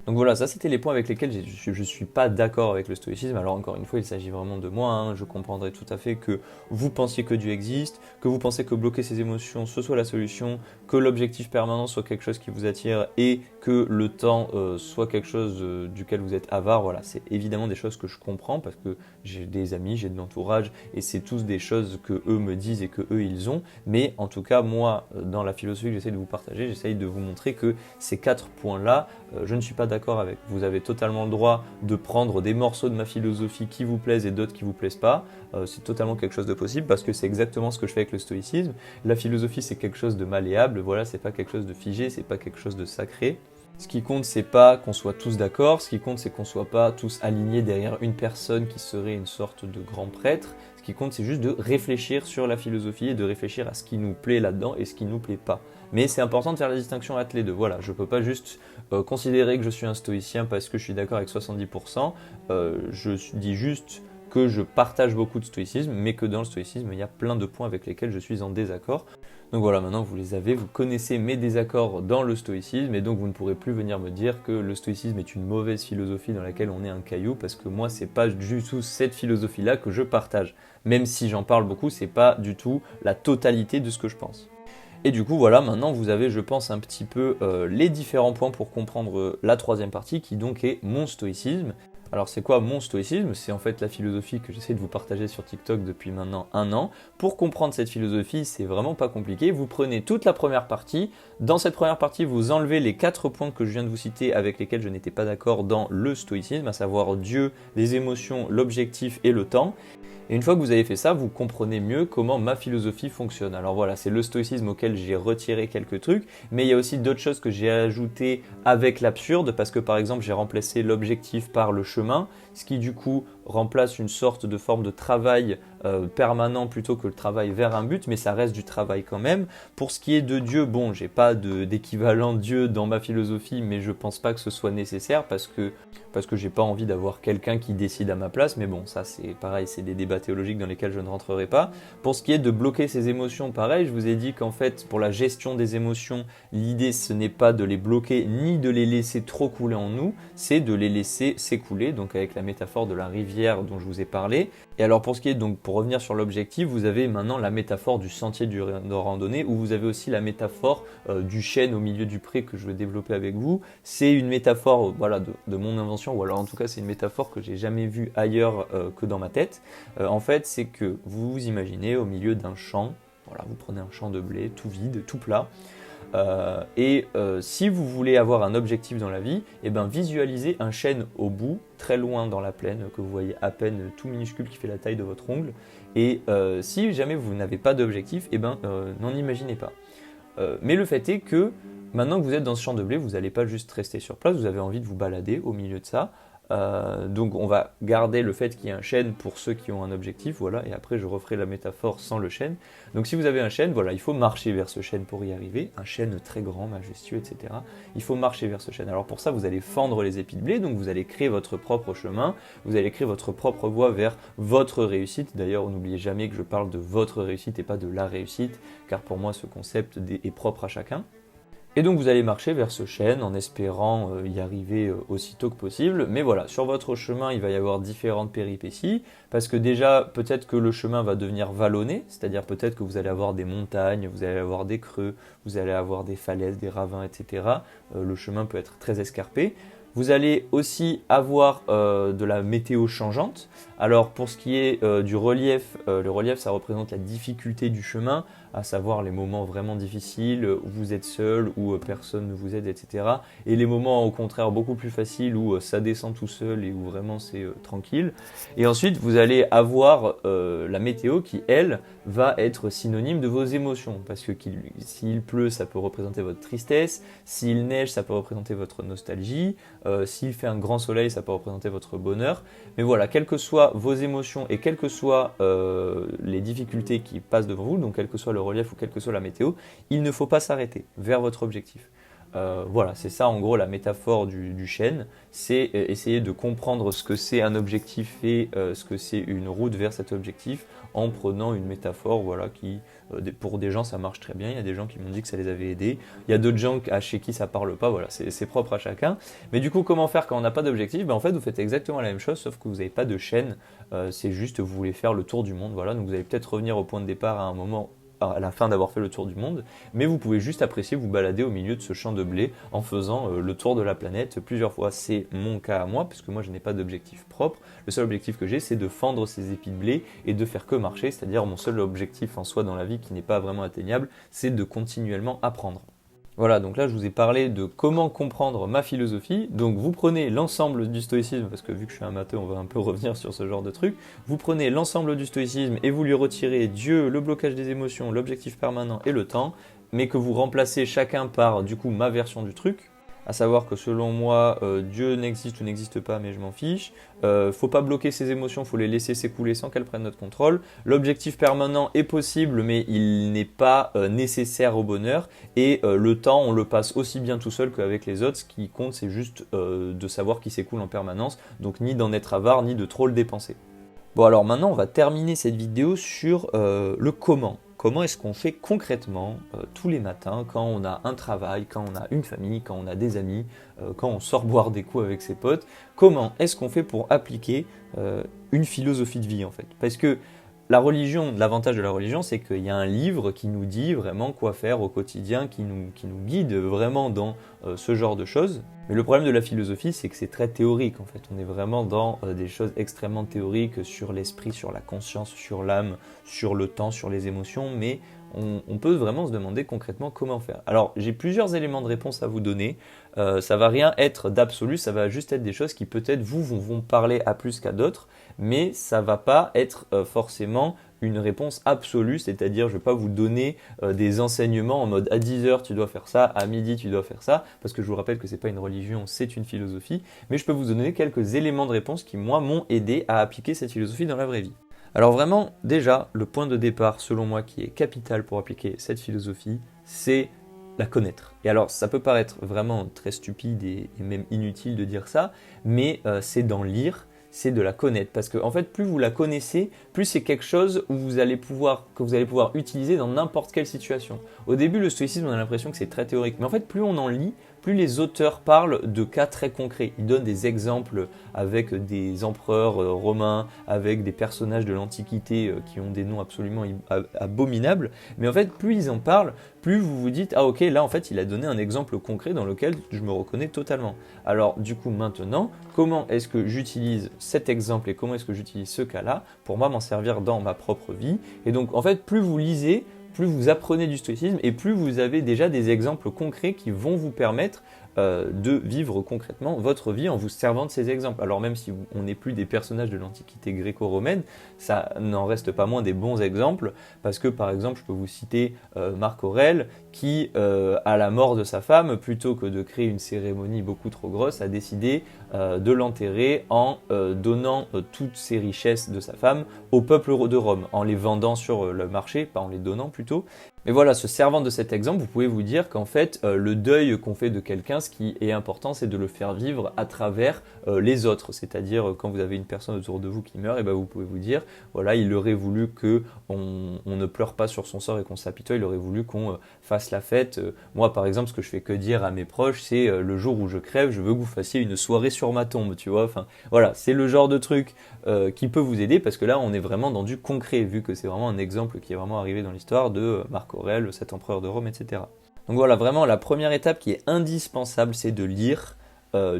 Donc voilà, ça c'était les points avec lesquels je ne suis pas d'accord avec le stoïcisme. Alors encore une fois, il s'agit vraiment de moi, hein. Je comprendrais tout à fait que vous pensiez que Dieu existe, que vous pensez que bloquer ses émotions ce soit la solution, que l'objectif permanent soit quelque chose qui vous attire et que le temps soit quelque chose duquel vous êtes avare. Voilà, c'est évidemment des choses que je comprends parce que j'ai des amis, j'ai de l'entourage et c'est tous des choses que eux me disent et que eux ils ont. Mais en tout cas, moi, dans la philosophie que j'essaie de vous partager, j'essaie de vous montrer que ces 4 points-là, je ne suis pas d'accord avec. Vous avez totalement le droit de prendre des morceaux de ma philosophie qui vous plaisent et d'autres qui vous plaisent pas. C'est totalement quelque chose de possible parce que c'est exactement ce que je fais avec le stoïcisme. La philosophie, c'est quelque chose de malléable. Voilà, c'est pas quelque chose de figé, c'est pas quelque chose de sacré. Ce qui compte, c'est pas qu'on soit tous d'accord. Ce qui compte, c'est qu'on soit pas tous alignés derrière une personne qui serait une sorte de grand prêtre. Ce qui compte, c'est juste de réfléchir sur la philosophie et de réfléchir à ce qui nous plaît là-dedans et ce qui nous plaît pas. Mais c'est important de faire la distinction entre les deux. Voilà, je ne peux pas juste considérer que je suis un stoïcien parce que je suis d'accord avec 70%. Je dis juste que je partage beaucoup de stoïcisme, mais que dans le stoïcisme, il y a plein de points avec lesquels je suis en désaccord. Donc voilà, maintenant vous les avez, vous connaissez mes désaccords dans le stoïcisme, et donc vous ne pourrez plus venir me dire que le stoïcisme est une mauvaise philosophie dans laquelle on est un caillou, parce que moi c'est pas du tout cette philosophie-là que je partage. Même si j'en parle beaucoup, c'est pas du tout la totalité de ce que je pense. Et du coup, voilà, maintenant vous avez, je pense, un petit peu les différents points pour comprendre la troisième partie, qui donc est mon stoïcisme. Alors c'est quoi mon stoïcisme? C'est en fait la philosophie que j'essaie de vous partager sur TikTok depuis maintenant 1 an. Pour comprendre cette philosophie, c'est vraiment pas compliqué. Vous prenez toute la première partie. Dans cette première partie, vous enlevez les 4 points que je viens de vous citer avec lesquels je n'étais pas d'accord dans le stoïcisme, à savoir Dieu, les émotions, l'objectif et le temps. Et une fois que vous avez fait ça, vous comprenez mieux comment ma philosophie fonctionne. Alors voilà, c'est le stoïcisme auquel j'ai retiré quelques trucs, mais il y a aussi d'autres choses que j'ai ajoutées avec l'absurde, parce que par exemple j'ai remplacé l'objectif par le chemin, ce qui du coup remplace une sorte de forme de travail permanent plutôt que le travail vers un but, mais ça reste du travail quand même. Pour ce qui est de Dieu, bon, j'ai pas d'équivalent Dieu dans ma philosophie, mais je pense pas que ce soit nécessaire parce que j'ai pas envie d'avoir quelqu'un qui décide à ma place, mais bon, ça c'est pareil, c'est des débats théologiques dans lesquels je ne rentrerai pas. Pour ce qui est de bloquer ses émotions, pareil, je vous ai dit qu'en fait, pour la gestion des émotions, l'idée ce n'est pas de les bloquer ni de les laisser trop couler en nous, c'est de les laisser s'écouler, donc avec la métaphore de la rivière dont je vous ai parlé. Et alors pour ce qui est, donc pour revenir sur l'objectif, vous avez maintenant la métaphore du sentier de randonnée, où vous avez aussi la métaphore du chêne au milieu du pré que je vais développer avec vous. C'est une métaphore voilà, de mon invention, ou alors en tout cas c'est une métaphore que j'ai jamais vue ailleurs que dans ma tête. En fait, c'est que vous vous imaginez au milieu d'un champ, voilà, vous prenez un champ de blé tout vide, tout plat, si vous voulez avoir un objectif dans la vie, eh ben, visualisez un chêne au bout, très loin dans la plaine, que vous voyez à peine tout minuscule qui fait la taille de votre ongle. Et si jamais vous n'avez pas d'objectif, eh ben, n'en imaginez pas. Mais le fait est que maintenant que vous êtes dans ce champ de blé, vous n'allez pas juste rester sur place, vous avez envie de vous balader au milieu de ça. Donc on va garder le fait qu'il y ait un chêne pour ceux qui ont un objectif, voilà, et après je referai la métaphore sans le chêne. Donc si vous avez un chêne, voilà, il faut marcher vers ce chêne pour y arriver, un chêne très grand, majestueux, etc. Il faut marcher vers ce chêne. Alors pour ça, vous allez fendre les épis de blé, donc vous allez créer votre propre chemin, vous allez créer votre propre voie vers votre réussite. D'ailleurs, n'oubliez jamais que je parle de votre réussite et pas de la réussite, car pour moi ce concept est propre à chacun. Et donc vous allez marcher vers ce chêne en espérant y arriver aussitôt que possible. Mais voilà, sur votre chemin, il va y avoir différentes péripéties. Parce que déjà, peut-être que le chemin va devenir vallonné. C'est-à-dire peut-être que vous allez avoir des montagnes, vous allez avoir des creux, vous allez avoir des falaises, des ravins, etc. Le chemin peut être très escarpé. Vous allez aussi avoir de la météo changeante. Alors pour ce qui est du relief, le relief ça représente la difficulté du chemin, à savoir les moments vraiment difficiles où vous êtes seul, où personne ne vous aide, etc. Et les moments au contraire beaucoup plus faciles où ça descend tout seul et où vraiment c'est tranquille. Et ensuite vous allez avoir la météo qui elle va être synonyme de vos émotions, parce que s'il pleut ça peut représenter votre tristesse, s'il neige ça peut représenter votre nostalgie, s'il fait un grand soleil ça peut représenter votre bonheur. Mais voilà, quelles que soient vos émotions et quelles que soient les difficultés qui passent devant vous, donc quel que soit le relief ou quelle que soit la météo, il ne faut pas s'arrêter vers votre objectif. Voilà, c'est ça en gros la métaphore du chêne, c'est essayer de comprendre ce que c'est un objectif et ce que c'est une route vers cet objectif en prenant une métaphore voilà, qui, pour des gens ça marche très bien, il y a des gens qui m'ont dit que ça les avait aidés, il y a d'autres gens chez qui ça parle pas, voilà, c'est propre à chacun. Mais du coup comment faire quand on n'a pas d'objectif? En fait vous faites exactement la même chose sauf que vous n'avez pas de chêne, c'est juste vous voulez faire le tour du monde, voilà, donc vous allez peut-être revenir au point de départ à un moment à la fin d'avoir fait le tour du monde, mais vous pouvez juste apprécier vous balader au milieu de ce champ de blé en faisant le tour de la planète plusieurs fois. C'est mon cas à moi, puisque moi je n'ai pas d'objectif propre. Le seul objectif que j'ai, c'est de fendre ces épis de blé et de faire que marcher, c'est-à-dire mon seul objectif en soi dans la vie qui n'est pas vraiment atteignable, c'est de continuellement apprendre. Voilà, donc là je vous ai parlé de comment comprendre ma philosophie. Donc vous prenez l'ensemble du stoïcisme, parce que vu que je suis un matheux, on va un peu revenir sur ce genre de truc. Vous prenez l'ensemble du stoïcisme et vous lui retirez Dieu, le blocage des émotions, l'objectif permanent et le temps, mais que vous remplacez chacun par du coup ma version du truc. À savoir que selon moi, Dieu n'existe ou n'existe pas, mais je m'en fiche. Faut pas bloquer ses émotions, faut les laisser s'écouler sans qu'elles prennent notre contrôle. L'objectif permanent est possible, mais il n'est pas nécessaire au bonheur. Et le temps, on le passe aussi bien tout seul qu'avec les autres. Ce qui compte, c'est juste de savoir qu'il s'écoule en permanence. Donc ni d'en être avare, ni de trop le dépenser. Bon alors maintenant on va terminer cette vidéo sur le comment. Comment est-ce qu'on fait concrètement tous les matins quand on a un travail, quand on a une famille, quand on a des amis, quand on sort boire des coups avec ses potes. Comment est-ce qu'on fait pour appliquer une philosophie de vie en fait? Parce que la religion, l'avantage de la religion, c'est qu'il y a un livre qui nous dit vraiment quoi faire au quotidien, qui nous guide vraiment dans ce genre de choses. Mais le problème de la philosophie, c'est que c'est très théorique en fait. On est vraiment dans des choses extrêmement théoriques sur l'esprit, sur la conscience, sur l'âme, sur le temps, sur les émotions, mais on peut vraiment se demander concrètement comment faire. Alors j'ai plusieurs éléments de réponse à vous donner. Ça va rien être d'absolu, ça va juste être des choses qui peut-être vont parler à plus qu'à d'autres, mais ça va pas être forcément une réponse absolue, c'est-à-dire je ne vais pas vous donner des enseignements en mode à 10h tu dois faire ça, à midi tu dois faire ça, parce que je vous rappelle que ce n'est pas une religion, c'est une philosophie, mais je peux vous donner quelques éléments de réponse qui moi m'ont aidé à appliquer cette philosophie dans la vraie vie. Alors vraiment, déjà, le point de départ selon moi qui est capital pour appliquer cette philosophie, c'est la connaître. Et alors ça peut paraître vraiment très stupide et même inutile de dire ça, mais c'est d'en lire, c'est de la connaître. Parce que en fait, plus vous la connaissez, plus c'est quelque chose que vous allez pouvoir utiliser dans n'importe quelle situation. Au début, le stoïcisme, on a l'impression que c'est très théorique. Mais en fait, plus on en lit, plus les auteurs parlent de cas très concrets. Ils donnent des exemples avec des empereurs romains, avec des personnages de l'Antiquité qui ont des noms absolument abominables. Mais en fait, plus ils en parlent, plus vous vous dites « Ah ok, là en fait, il a donné un exemple concret dans lequel je me reconnais totalement. » Alors du coup, maintenant, comment est-ce que j'utilise cet exemple et comment est-ce que j'utilise ce cas-là pour moi m'en servir dans ma propre vie? Et donc en fait, plus vous lisez, plus vous apprenez du stoïcisme et plus vous avez déjà des exemples concrets qui vont vous permettre de vivre concrètement votre vie en vous servant de ces exemples. Alors même si on n'est plus des personnages de l'Antiquité gréco-romaine, ça n'en reste pas moins des bons exemples, parce que par exemple je peux vous citer Marc Aurèle qui, à la mort de sa femme, plutôt que de créer une cérémonie beaucoup trop grosse, a décidé de l'enterrer en donnant toutes ses richesses de sa femme au peuple de Rome, en les vendant sur le marché, pas en les donnant plutôt. Mais voilà, se servant de cet exemple, vous pouvez vous dire qu'en fait, le deuil qu'on fait de quelqu'un, ce qui est important, c'est de le faire vivre à travers les autres. C'est-à-dire, quand vous avez une personne autour de vous qui meurt, et ben vous pouvez vous dire, voilà, il aurait voulu qu'on ne pleure pas sur son sort et qu'on s'apitoie, il aurait voulu qu'on fasse la fête. Moi, par exemple, ce que je fais que dire à mes proches, c'est le jour où je crève, je veux que vous fassiez une soirée sur ma tombe, tu vois. Enfin, voilà, c'est le genre de truc qui peut vous aider, parce que là, on est vraiment dans du concret, vu que c'est vraiment un exemple qui est vraiment arrivé dans l'histoire de Marc Aurèle, cet empereur de Rome, etc. Donc voilà, vraiment la première étape qui est indispensable, c'est de lire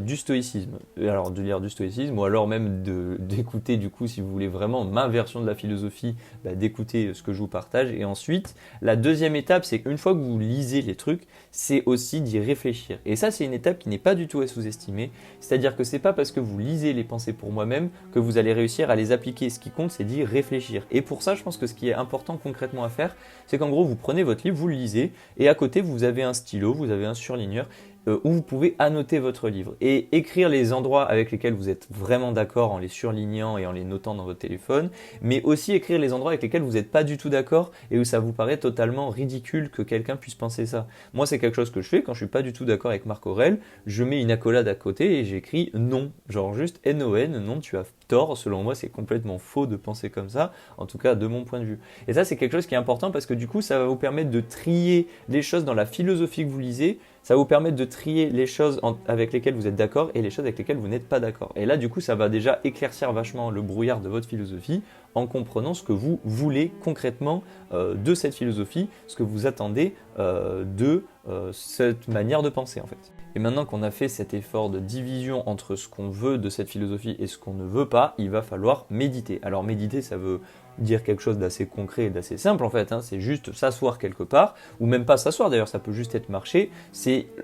du stoïcisme. Alors de lire du stoïcisme ou alors même d'écouter du coup, si vous voulez vraiment ma version de la philosophie, d'écouter ce que je vous partage. Et ensuite, la deuxième étape, c'est qu'une fois que vous lisez les trucs, c'est aussi d'y réfléchir. Et ça, c'est une étape qui n'est pas du tout à sous-estimer. C'est-à-dire que c'est pas parce que vous lisez les pensées pour moi-même que vous allez réussir à les appliquer. Ce qui compte, c'est d'y réfléchir. Et pour ça, je pense que ce qui est important concrètement à faire, c'est qu'en gros, vous prenez votre livre, vous le lisez, et à côté, vous avez un stylo, vous avez un surligneur, où vous pouvez annoter votre livre et écrire les endroits avec lesquels vous êtes vraiment d'accord en les surlignant et en les notant dans votre téléphone, mais aussi écrire les endroits avec lesquels vous n'êtes pas du tout d'accord et où ça vous paraît totalement ridicule que quelqu'un puisse penser ça. Moi, c'est quelque chose que je fais quand je suis pas du tout d'accord avec Marc Aurèle, je mets une accolade à côté et j'écris non, genre juste N-O-N, non, tu as tort, selon moi c'est complètement faux de penser comme ça, en tout cas de mon point de vue. Et ça, c'est quelque chose qui est important parce que du coup, ça va vous permettre de trier les choses dans la philosophie que vous lisez. Ça va vous permettre de trier les choses avec lesquelles vous êtes d'accord et les choses avec lesquelles vous n'êtes pas d'accord. Et là, du coup, ça va déjà éclaircir vachement le brouillard de votre philosophie en comprenant ce que vous voulez concrètement de cette philosophie, ce que vous attendez de cette manière de penser en fait. Et maintenant qu'on a fait cet effort de division entre ce qu'on veut de cette philosophie et ce qu'on ne veut pas, il va falloir méditer. Alors méditer, ça veut dire quelque chose d'assez concret et d'assez simple en fait, hein. C'est juste s'asseoir quelque part, ou même pas s'asseoir d'ailleurs, ça peut juste être marcher.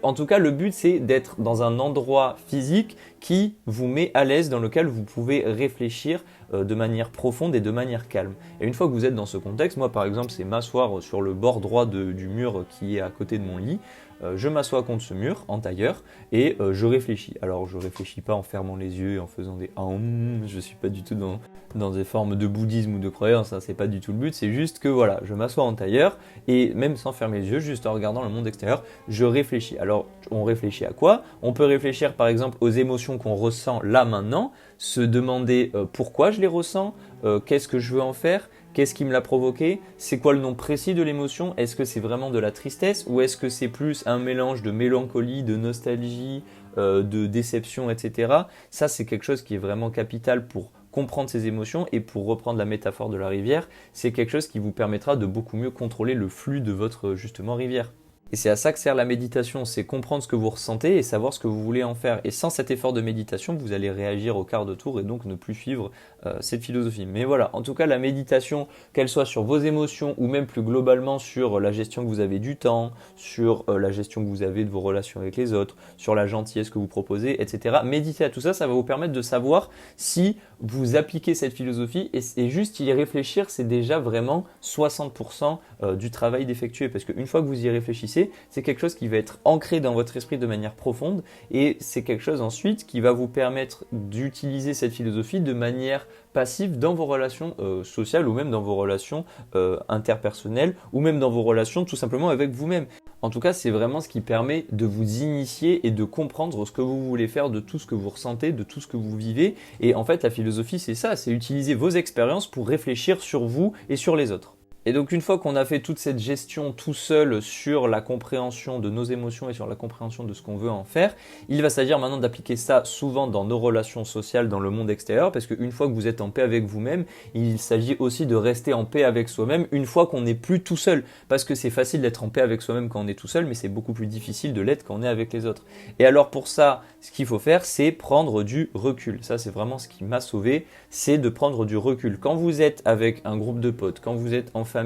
En tout cas, le but c'est d'être dans un endroit physique qui vous met à l'aise, dans lequel vous pouvez réfléchir de manière profonde et de manière calme. Et une fois que vous êtes dans ce contexte, moi par exemple c'est m'asseoir sur le bord droit du mur qui est à côté de mon lit, je m'assois contre ce mur en tailleur et je réfléchis. Alors je réfléchis pas en fermant les yeux et en faisant des je suis pas du tout dans des formes de bouddhisme ou de croyance, hein, c'est pas du tout le but, c'est juste que voilà, je m'assois en tailleur et même sans fermer les yeux, juste en regardant le monde extérieur, je réfléchis. Alors on réfléchit à quoi? On peut réfléchir par exemple aux émotions émotions qu'on ressent là maintenant, se demander pourquoi je les ressens, qu'est-ce que je veux en faire, qu'est-ce qui me l'a provoqué, c'est quoi le nom précis de l'émotion, est-ce que c'est vraiment de la tristesse ou est-ce que c'est plus un mélange de mélancolie, de nostalgie, de déception, etc. Ça, c'est quelque chose qui est vraiment capital pour comprendre ces émotions et pour reprendre la métaphore de la rivière, c'est quelque chose qui vous permettra de beaucoup mieux contrôler le flux de votre justement rivière. Et c'est à ça que sert la méditation, c'est comprendre ce que vous ressentez et savoir ce que vous voulez en faire. Et sans cet effort de méditation, vous allez réagir au quart de tour et donc ne plus suivre cette philosophie. Mais voilà, en tout cas, la méditation, qu'elle soit sur vos émotions ou même plus globalement sur la gestion que vous avez du temps, sur la gestion que vous avez de vos relations avec les autres, sur la gentillesse que vous proposez, etc. Méditer à tout ça, ça va vous permettre de savoir si vous appliquez cette philosophie et juste y réfléchir, c'est déjà vraiment 60% du travail d'effectuer. Parce qu'une fois que vous y réfléchissez, c'est quelque chose qui va être ancré dans votre esprit de manière profonde et c'est quelque chose ensuite qui va vous permettre d'utiliser cette philosophie de manière passive dans vos relations sociales ou même dans vos relations interpersonnelles ou même dans vos relations tout simplement avec vous-même. En tout cas, c'est vraiment ce qui permet de vous initier et de comprendre ce que vous voulez faire de tout ce que vous ressentez, de tout ce que vous vivez. Et en fait, la philosophie, c'est ça, c'est utiliser vos expériences pour réfléchir sur vous et sur les autres. Et donc une fois qu'on a fait toute cette gestion tout seul sur la compréhension de nos émotions et sur la compréhension de ce qu'on veut en faire, il va s'agir maintenant d'appliquer ça souvent dans nos relations sociales, dans le monde extérieur, parce qu'une fois que vous êtes en paix avec vous-même, il s'agit aussi de rester en paix avec soi-même une fois qu'on n'est plus tout seul. Parce que c'est facile d'être en paix avec soi-même quand on est tout seul, mais c'est beaucoup plus difficile de l'être quand on est avec les autres. Et alors pour ça, ce qu'il faut faire, c'est prendre du recul. Ça, c'est vraiment ce qui m'a sauvé, c'est de prendre du recul. Quand vous êtes avec un groupe de potes, quand vous êtes en famille,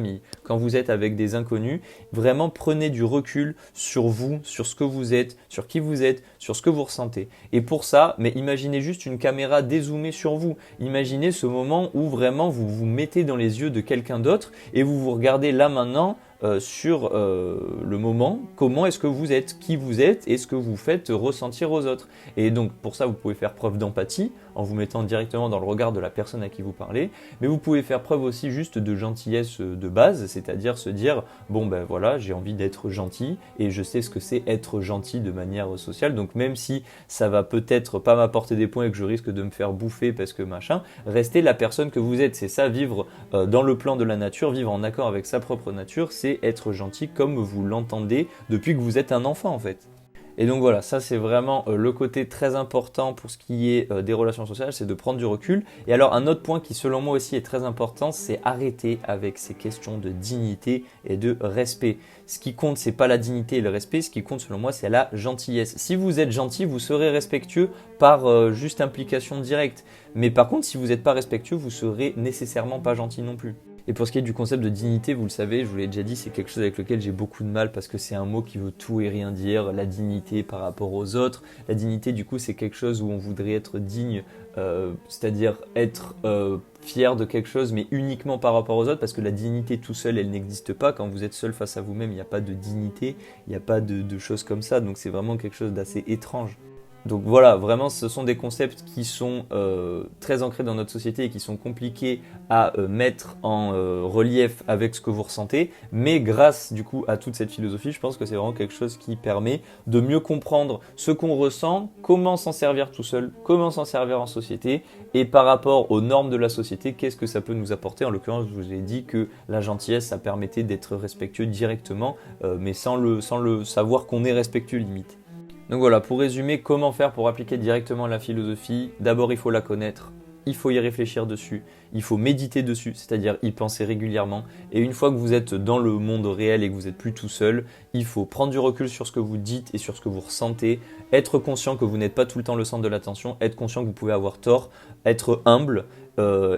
quand vous êtes avec des inconnus, vraiment prenez du recul sur vous, sur ce que vous êtes, sur qui vous êtes, sur ce que vous ressentez. Et pour ça, mais imaginez juste une caméra dézoomée sur vous. Imaginez ce moment où vraiment vous vous mettez dans les yeux de quelqu'un d'autre et vous vous regardez là maintenant sur le moment, comment est-ce que vous êtes, qui vous êtes et ce que vous faites ressentir aux autres. Et donc pour ça, vous pouvez faire preuve d'empathie en vous mettant directement dans le regard de la personne à qui vous parlez, mais vous pouvez faire preuve aussi juste de gentillesse de base, c'est-à-dire se dire, bon ben voilà, j'ai envie d'être gentil et je sais ce que c'est être gentil de manière sociale, donc même si ça va peut-être pas m'apporter des points et que je risque de me faire bouffer parce que machin, restez la personne que vous êtes, c'est ça, vivre dans le plan de la nature, vivre en accord avec sa propre nature, c'est être gentil comme vous l'entendez depuis que vous êtes un enfant en fait. Et donc voilà, ça c'est vraiment le côté très important pour ce qui est des relations sociales, c'est de prendre du recul. Et alors un autre point qui selon moi aussi est très important, c'est arrêter avec ces questions de dignité et de respect. Ce qui compte, c'est pas la dignité et le respect, ce qui compte selon moi, c'est la gentillesse. Si vous êtes gentil, vous serez respectueux par juste implication directe. Mais par contre, si vous n'êtes pas respectueux, vous serez nécessairement pas gentil non plus. Et pour ce qui est du concept de dignité, vous le savez, je vous l'ai déjà dit, c'est quelque chose avec lequel j'ai beaucoup de mal parce que c'est un mot qui veut tout et rien dire, la dignité par rapport aux autres. La dignité, du coup, c'est quelque chose où on voudrait être digne, c'est-à-dire être fier de quelque chose, mais uniquement par rapport aux autres, parce que la dignité tout seul, elle n'existe pas. Quand vous êtes seul face à vous-même, il n'y a pas de dignité, il n'y a pas de choses comme ça, donc c'est vraiment quelque chose d'assez étrange. Donc voilà, vraiment ce sont des concepts qui sont très ancrés dans notre société et qui sont compliqués à mettre en relief avec ce que vous ressentez, mais grâce du coup à toute cette philosophie, je pense que c'est vraiment quelque chose qui permet de mieux comprendre ce qu'on ressent, comment s'en servir tout seul, comment s'en servir en société et par rapport aux normes de la société, qu'est-ce que ça peut nous apporter. En l'occurrence, je vous ai dit que la gentillesse, ça permettait d'être respectueux directement, mais sans le savoir qu'on est respectueux limite. Donc voilà, pour résumer, comment faire pour appliquer directement la philosophie? D'abord, il faut la connaître, il faut y réfléchir dessus, il faut méditer dessus, c'est-à-dire y penser régulièrement. Et une fois que vous êtes dans le monde réel et que vous n'êtes plus tout seul, il faut prendre du recul sur ce que vous dites et sur ce que vous ressentez, être conscient que vous n'êtes pas tout le temps le centre de l'attention, être conscient que vous pouvez avoir tort, être humble,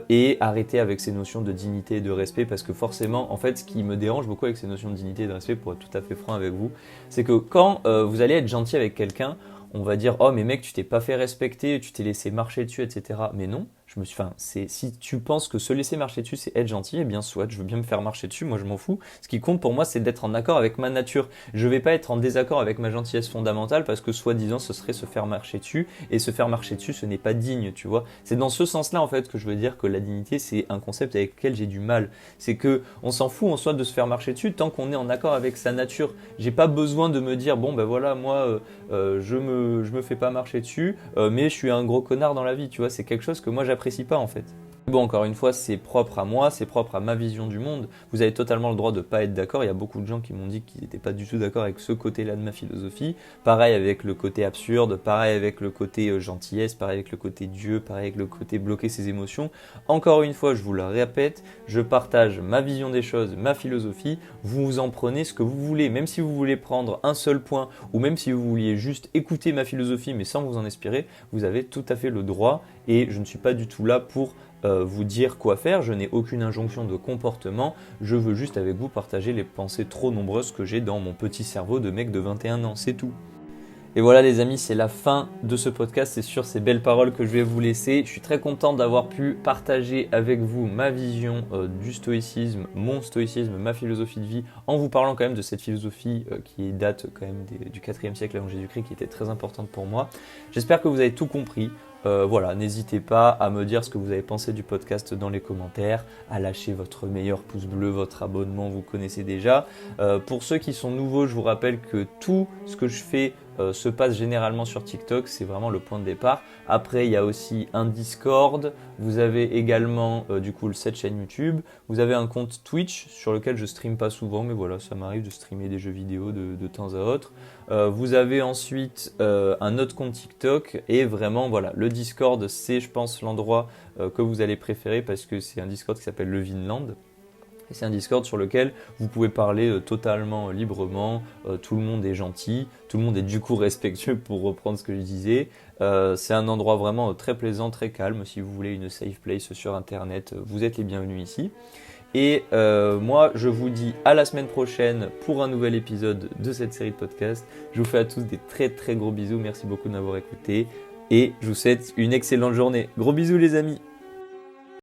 et arrêter avec ces notions de dignité et de respect, parce que forcément, en fait, ce qui me dérange beaucoup avec ces notions de dignité et de respect, pour être tout à fait franc avec vous, c'est que quand vous allez être gentil avec quelqu'un, on va dire « Oh mais mec, tu t'es pas fait respecter, tu t'es laissé marcher dessus, etc. » Mais non, si tu penses que se laisser marcher dessus, c'est être gentil, eh bien soit, je veux bien me faire marcher dessus, moi je m'en fous. Ce qui compte pour moi, c'est d'être en accord avec ma nature. Je vais pas être en désaccord avec ma gentillesse fondamentale parce que soi-disant, ce serait se faire marcher dessus. Et se faire marcher dessus, ce n'est pas digne, tu vois. C'est dans ce sens-là, en fait, que je veux dire que la dignité, c'est un concept avec lequel j'ai du mal. C'est que on s'en fout en soi de se faire marcher dessus tant qu'on est en accord avec sa nature. J'ai pas besoin de me dire, bon ben voilà, moi, je me fais pas marcher dessus, mais je suis un gros connard dans la vie, tu vois. C'est quelque chose que moi, j'apprécie pas, en fait. Bon, encore une fois, c'est propre à moi, c'est propre à ma vision du monde. Vous avez totalement le droit de ne pas être d'accord. Il y a beaucoup de gens qui m'ont dit qu'ils n'étaient pas du tout d'accord avec ce côté-là de ma philosophie. Pareil avec le côté absurde, pareil avec le côté gentillesse, pareil avec le côté Dieu, pareil avec le côté bloquer ses émotions. Encore une fois, je vous le répète, je partage ma vision des choses, ma philosophie. Vous en prenez ce que vous voulez. Même si vous voulez prendre un seul point ou même si vous vouliez juste écouter ma philosophie mais sans vous en inspirer, vous avez tout à fait le droit et je ne suis pas du tout là pour vous dire quoi faire, je n'ai aucune injonction de comportement, je veux juste avec vous partager les pensées trop nombreuses que j'ai dans mon petit cerveau de mec de 21 ans, c'est tout. Et voilà les amis, c'est la fin de ce podcast, c'est sur ces belles paroles que je vais vous laisser. Je suis très content d'avoir pu partager avec vous ma vision du stoïcisme, mon stoïcisme, ma philosophie de vie, en vous parlant quand même de cette philosophie qui date quand même du 4e siècle avant Jésus-Christ, qui était très importante pour moi. J'espère que vous avez tout compris. Voilà, n'hésitez pas à me dire ce que vous avez pensé du podcast dans les commentaires, à lâcher votre meilleur pouce bleu, votre abonnement, vous connaissez déjà. Pour ceux qui sont nouveaux, je vous rappelle que tout ce que je fais se passe généralement sur TikTok, c'est vraiment le point de départ. Après, il y a aussi un Discord, vous avez également cette chaîne YouTube, vous avez un compte Twitch sur lequel je stream pas souvent, mais voilà, ça m'arrive de streamer des jeux vidéo de temps à autre. Vous avez ensuite un autre compte TikTok et vraiment voilà, le Discord c'est je pense l'endroit que vous allez préférer parce que c'est un Discord qui s'appelle le Vinland. Et c'est un Discord sur lequel vous pouvez parler totalement librement, tout le monde est gentil, tout le monde est du coup respectueux pour reprendre ce que je disais. C'est un endroit vraiment très plaisant, très calme. Si vous voulez une safe place sur internet, vous êtes les bienvenus ici. Et moi, je vous dis à la semaine prochaine pour un nouvel épisode de cette série de podcasts. Je vous fais à tous des très très gros bisous. Merci beaucoup de m'avoir écouté. Et je vous souhaite une excellente journée. Gros bisous les amis.